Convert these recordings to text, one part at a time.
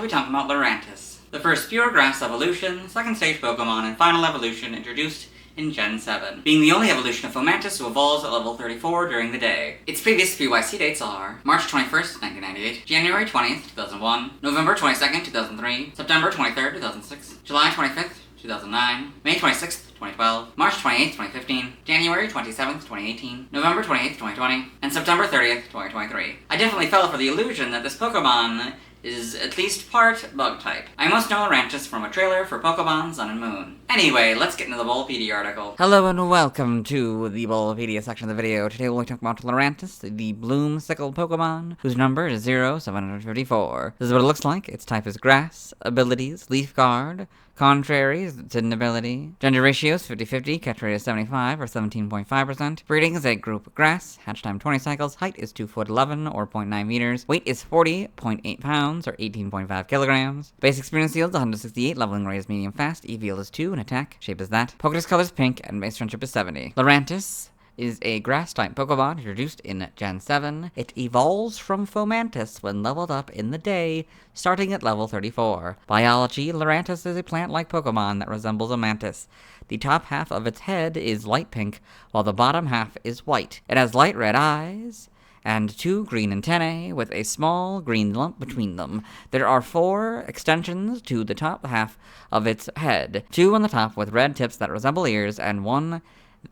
I'll be talking about Lurantis, the first pure grass evolution, second stage Pokemon, and final evolution introduced in Gen 7, being the only evolution of Fomantis who evolves at level 34 during the day. Its previous PYC dates are March 21st, 1998, January 20th, 2001, November 22nd, 2003, September 23rd, 2006, July 25th, 2009, May 26th, 2012, March 28th, 2015, January 27th, 2018, November 28th, 2020, and September 30th, 2023. I definitely fell for the illusion that this Pokemon is at least part bug type. I must know Lurantis from a trailer for Pokemon Sun and Moon. Anyway, let's get into the Bulbapedia article. Hello and welcome to the Bulbapedia section of the video. Today we'll be talking about Lurantis, the Bloomsicle Pokemon, whose number is 0754. This is what it looks like. Its type is Grass, abilities, Leaf Guard, Contrary is its hidden ability. Gender ratio is 50-50, catch rate is 75 or 17.5%. Breeding is egg group Grass, hatch time 20 cycles, height is 2 foot 11 or 0.9 meters, weight is 40.8 pounds or 18.5 kilograms. Base experience yield is 168, leveling rate is medium fast, EV yield is 2, and attack shape is that. Pokédex color is pink, and base friendship is 70. Lurantis is a grass-type Pokemon introduced in Gen 7. It evolves from Fomantis when leveled up in the day, starting at level 34. Biology, Lurantis is a plant-like Pokemon that resembles a mantis. The top half of its head is light pink, while the bottom half is white. It has light red eyes and 2 green antennae with a small green lump between them. There are 4 extensions to the top half of its head, 2 on the top with red tips that resemble ears, and 1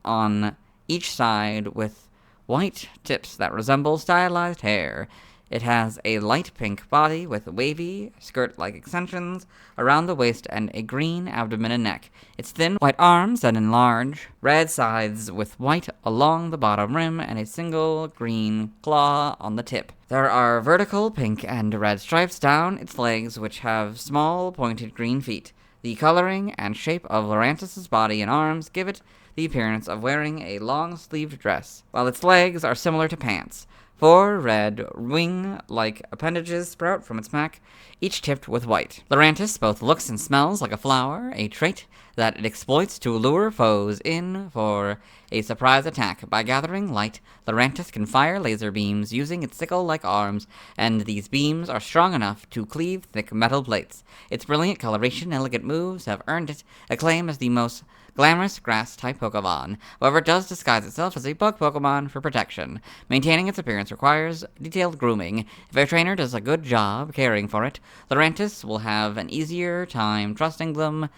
on each side with white tips that resemble stylized hair. It has a light pink body with wavy, skirt-like extensions around the waist and a green abdomen and neck. Its thin white arms that enlarge, red sides with white along the bottom rim, and a single green claw on the tip. There are vertical pink and red stripes down its legs, which have small pointed green feet. The coloring and shape of Lurantis' body and arms give it the appearance of wearing a long-sleeved dress, while its legs are similar to pants. 4 red wing-like appendages sprout from its back, each tipped with white. Lurantis both looks and smells like a flower, a trait that it exploits to lure foes in for a surprise attack. By gathering light, Lurantis can fire laser beams using its sickle-like arms, and these beams are strong enough to cleave thick metal plates. Its brilliant coloration and elegant moves have earned it acclaim as the most glamorous grass-type Pokemon. However, it does disguise itself as a bug Pokemon for protection. Maintaining its appearance requires detailed grooming. If a trainer does a good job caring for it, Lurantis will have an easier time trusting them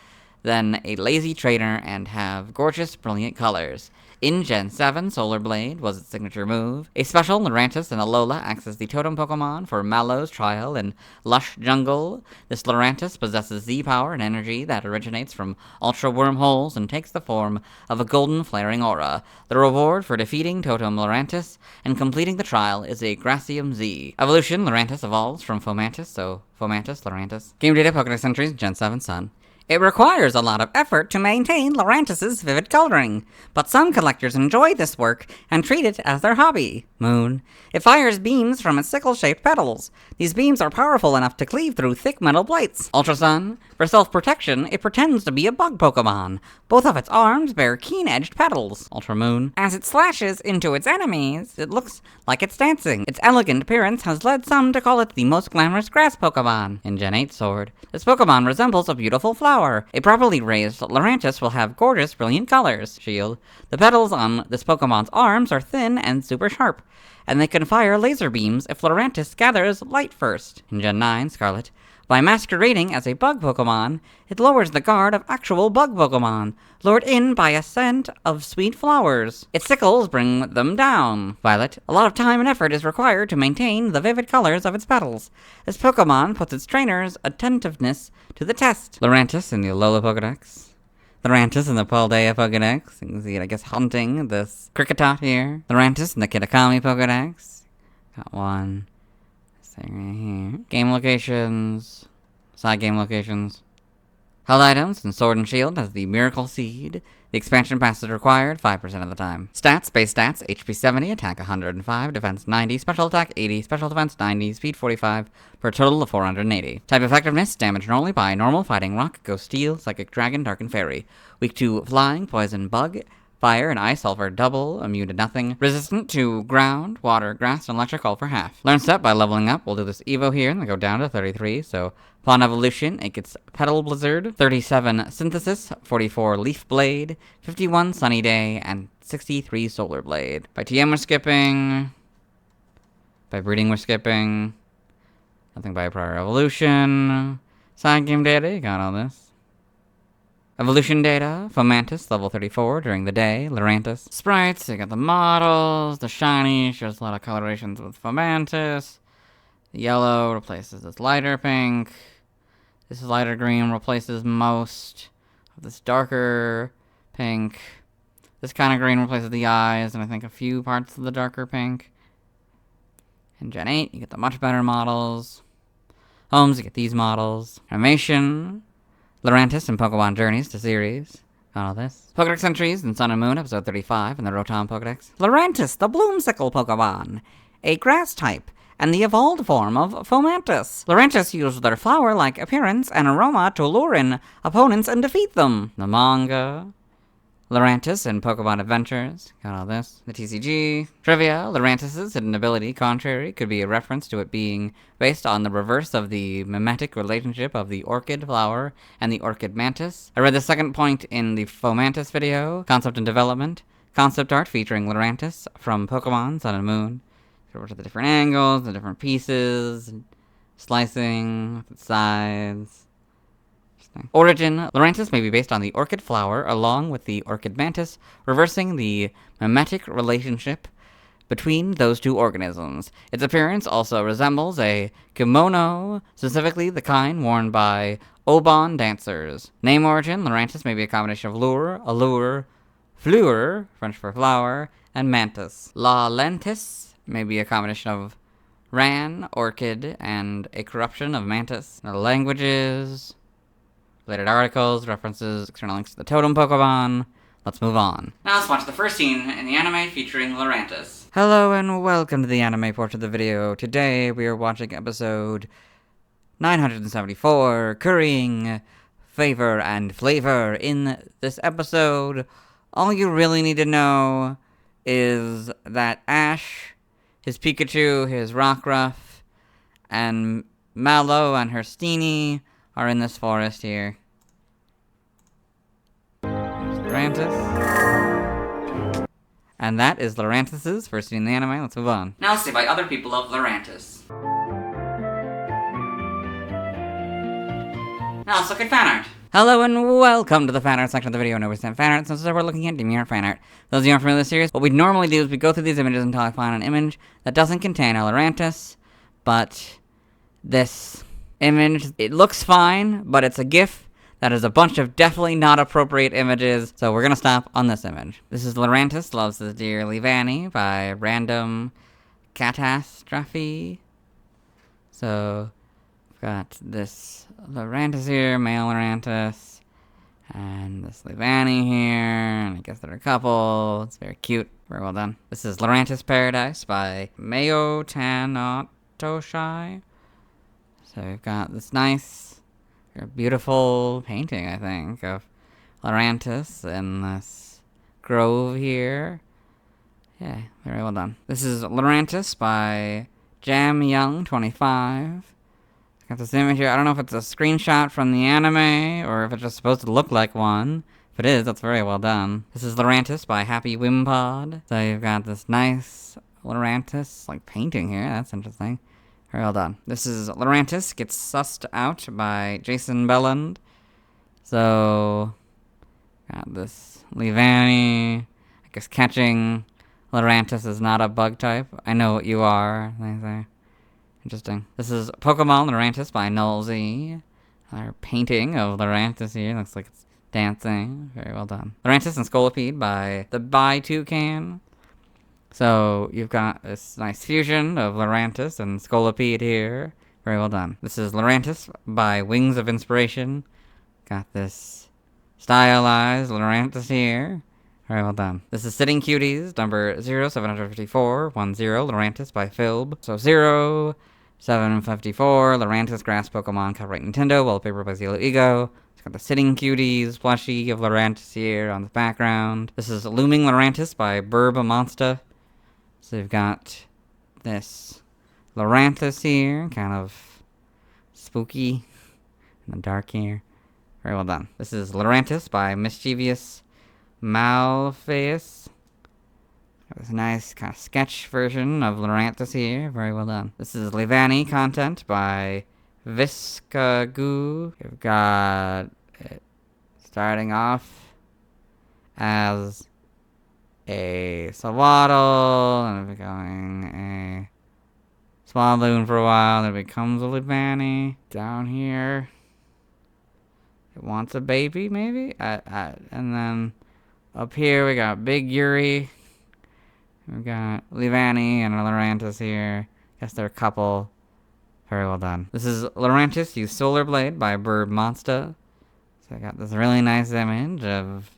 than a lazy trainer and have gorgeous, brilliant colors. In Gen 7, Solar Blade was its signature move. A special Lurantis and Alola acts as the totem Pokemon for Mallow's Trial in Lush Jungle. This Lurantis possesses Z-power and energy that originates from ultra wormholes and takes the form of a golden flaring aura. The reward for defeating Totem Lurantis and completing the trial is a Gracium Z. Evolution, Lurantis evolves from Fomantis, so Fomantis, Lurantis. Game data, Pokédex entries, Gen 7 Sun. It requires a lot of effort to maintain Lurantis' vivid coloring, but some collectors enjoy this work and treat it as their hobby. Moon. It fires beams from its sickle-shaped petals. These beams are powerful enough to cleave through thick metal plates. Ultra Sun. For self-protection, it pretends to be a bug Pokemon. Both of its arms bear keen-edged petals. Ultra Moon. As it slashes into its enemies, it looks like it's dancing. Its elegant appearance has led some to call it the most glamorous grass Pokemon. In Gen 8 Sword. This Pokemon resembles a beautiful flower. A properly raised Lurantis will have gorgeous, brilliant colors. Shield. The petals on this Pokemon's arms are thin and super sharp, and they can fire laser beams if Lurantis gathers light first. In Gen 9 Scarlet. By masquerading as a bug Pokemon, it lowers the guard of actual bug Pokemon, lured in by a scent of sweet flowers. Its sickles bring them down. Violet. A lot of time and effort is required to maintain the vivid colors of its petals. This Pokemon puts its trainer's attentiveness to the test. Lurantis in the Alola Pokedex. Lurantis in the Paldea Pokedex. You can see it, I guess, hunting this Kricketot here. Lurantis in the Kitakami Pokedex. Got one. Right here. Game locations. Side game locations. Held items and Sword and Shield has the Miracle Seed. The expansion pass is required 5% of the time. Stats, base stats, HP 70, attack 105, defense 90, special attack 80, special defense 90, speed 45, for a total of 480. Type effectiveness, damage normally by normal, fighting, rock, ghost, steel, psychic, dragon, dark, and fairy. Weak to flying, poison, bug, Fire and ice, all for double, immune to nothing. Resistant to ground, water, grass, and electric, all for half. Learn step by leveling up. We'll do this Evo here, and then go down to 33. So, upon evolution, it gets Petal Blizzard, 37 Synthesis, 44 Leaf Blade, 51 Sunny Day, and 63 Solar Blade. By TM, we're skipping. By breeding, we're skipping. Nothing by prior evolution. Side game data, you got all this. Evolution data, Fomantis, level 34 during the day, Lurantis. Sprites, you got the models, the shiny, shows a lot of colorations with Fomantis. The yellow replaces this lighter pink. This lighter green replaces most of this darker pink. This kind of green replaces the eyes, and I think a few parts of the darker pink. In Gen 8, you get the much better models. Homes, you get these models. Animation, Lurantis and Pokemon Journeys to series. Got all this. Pokedex entries in Sun and Moon, episode 35, in the Rotom Pokedex. Lurantis, the Bloomsicle Pokemon. A grass type, and the evolved form of Fomantis. Lurantis use their flower-like appearance and aroma to lure in opponents and defeat them. The manga. Lurantis and Pokemon Adventures. Got all this. The TCG. Trivia. Lurantis' hidden ability, Contrary, could be a reference to it being based on the reverse of the mimetic relationship of the orchid flower and the orchid mantis. I read the second point in the Fomantis video. Concept and development. Concept art featuring Lurantis from Pokemon Sun and Moon. Over to the different angles, the different pieces, slicing, the sides. Origin. Lurantis may be based on the orchid flower along with the orchid mantis, reversing the mimetic relationship between those two organisms. Its appearance also resembles a kimono, specifically the kind worn by Oban dancers. Name origin. Lurantis may be a combination of lure, allure, fleur, French for flower, and mantis. La lentis may be a combination of ran, orchid, and a corruption of mantis. Now, languages, related articles, references, external links to the totem Pokemon. Let's move on. Now let's watch the first scene in the anime featuring Lurantis. Hello and welcome to the anime portion of the video. Today we are watching episode 974, Currying Favor and Flavor. In this episode, all you really need to know is that Ash, his Pikachu, his Rockruff, and Mallow and her Steenie are in this forest here. There's Lurantis. And that is Lurantis' first scene in the anime. Let's move on. Now let's say by other people of Lurantis. Now let's look at fan art. Hello and welcome to the fan art section of the video. No, we sent fan art, since we're looking at Demure fan art. Those of you who aren't familiar with the series, what we normally do is we go through these images until I find an image that doesn't contain a Lurantis, but this image, it looks fine, but it's a GIF that is a bunch of definitely not appropriate images, so we're gonna stop on this image. This is Lurantis Loves His Dearly Vanny by Random Catastrophe. So, we've got this Lurantis here, male Lurantis, and this Leavanny here, and I guess they're a couple. It's very cute, very well done. This is Lurantis Paradise by Mayo Tanatoshai. So we've got this nice, beautiful painting, I think, of Lurantis in this grove here. Yeah, very well done. This is Lurantis by Jam Young 25. Got this image here. I don't know if it's a screenshot from the anime or if it's just supposed to look like one. If it is, that's very well done. This is Lurantis by Happy Wimpod. So you've got this nice Lurantis, like, painting here. That's interesting. Very well done. This is Lurantis Gets Sussed Out by Jason Belland. So, got this Leavanny. I guess catching Lurantis is not a bug type. I know what you are, they say. Interesting. This is Pokemon Lurantis by Null Z. Another painting of Lurantis here. Looks like it's dancing. Very well done. Lurantis and Scolipede by the Toucan. So, you've got this nice fusion of Lurantis and Scolipede here. Very well done. This is Lurantis by Wings of Inspiration. Got this stylized Lurantis here. Very well done. This is Sitting Cuties, number 075410, Lurantis by Philb. So 0, 754, Lurantis Grass Pokemon, copyright Nintendo, wallpaper by Zero Ego. It's got the Sitting Cuties plushie of Lurantis here on the background. This is Looming Lurantis by Bulbapedia. So you've got this Lurantis here, kind of spooky in the dark here. Very well done. This is Lurantis by Mischievous Malpheus. This nice kind of sketch version of Lurantis here. Very well done. This is Leavanny content by Viscagoo. We've got it starting off as a Swaddle, and it becoming a Swalloon for a while, then it becomes a Leavanny. Down here, it wants a baby, maybe? And then up here, we got Big Yuri. We've got Leavanny and Lurantis here. Guess they're a couple. Very well done. This is Lurantis use Solar Blade by Bulbapedia. So I got this really nice image of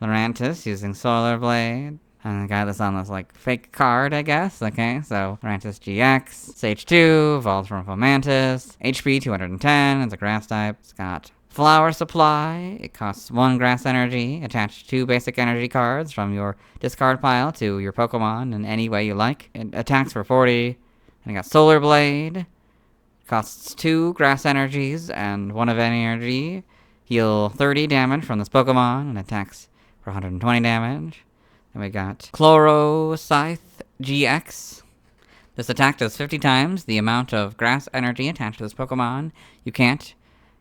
Lurantis using Solar Blade. And I got this on this, like, fake card, I guess. Okay, so Lurantis GX. Stage 2, evolved from Fomantis. HP 210, it's a grass type. It's got Flower Supply. It costs 1 grass energy. Attach 2 basic energy cards from your discard pile to your Pokemon in any way you like. It attacks for 40. And I got Solar Blade. Costs 2 grass energies and 1 of any energy. Heal 30 damage from this Pokemon and attacks for 120 damage. Then we got Chloro Scythe GX. This attack does 50 times the amount of grass energy attached to this Pokemon. You can't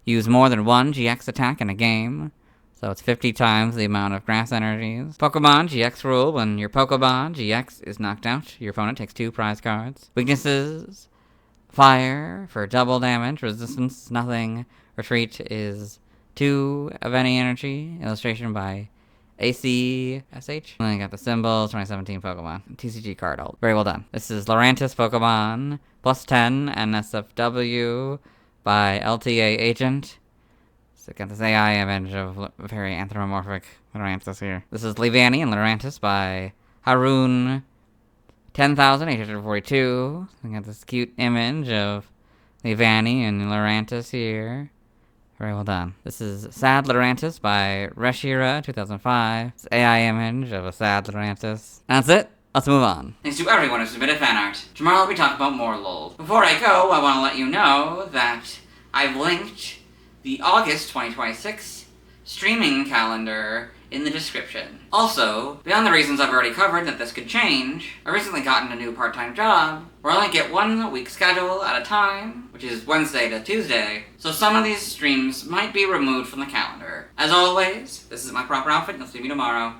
use more than 1 GX attack in a game. So it's 50 times the amount of grass energies. Pokemon GX rule: when your Pokemon GX is knocked out, your opponent takes 2 prize cards. Weaknesses: Fire for double damage, resistance nothing, retreat is 2 of any energy. Illustration by ACSH. And then you got the symbols, 2017 Pokemon. TCG card hold. Very well done. This is Lurantis Pokemon, plus 10 NSFW by LTA Agent. So got this AI image of very anthropomorphic Lurantis here. This is Leavanny and Lurantis by Haroon 10,842. We got this cute image of Leavanny and Lurantis here. Very well done. This is Sad Lurantis by Reshira 2005. It's AI image of a sad Lurantis. That's it. Let's move on. Thanks to everyone who submitted fan art. Tomorrow I'll be talking about more LOL. Before I go, I want to let you know that I've linked the August 2026 streaming calendar in the description. Also, beyond the reasons I've already covered that this could change, I recently gotten a new part-time job where I only get 1 week schedule at a time, which is Wednesday to Tuesday, so some of these streams might be removed from the calendar. As always, this is my proper outfit, and I'll see you tomorrow.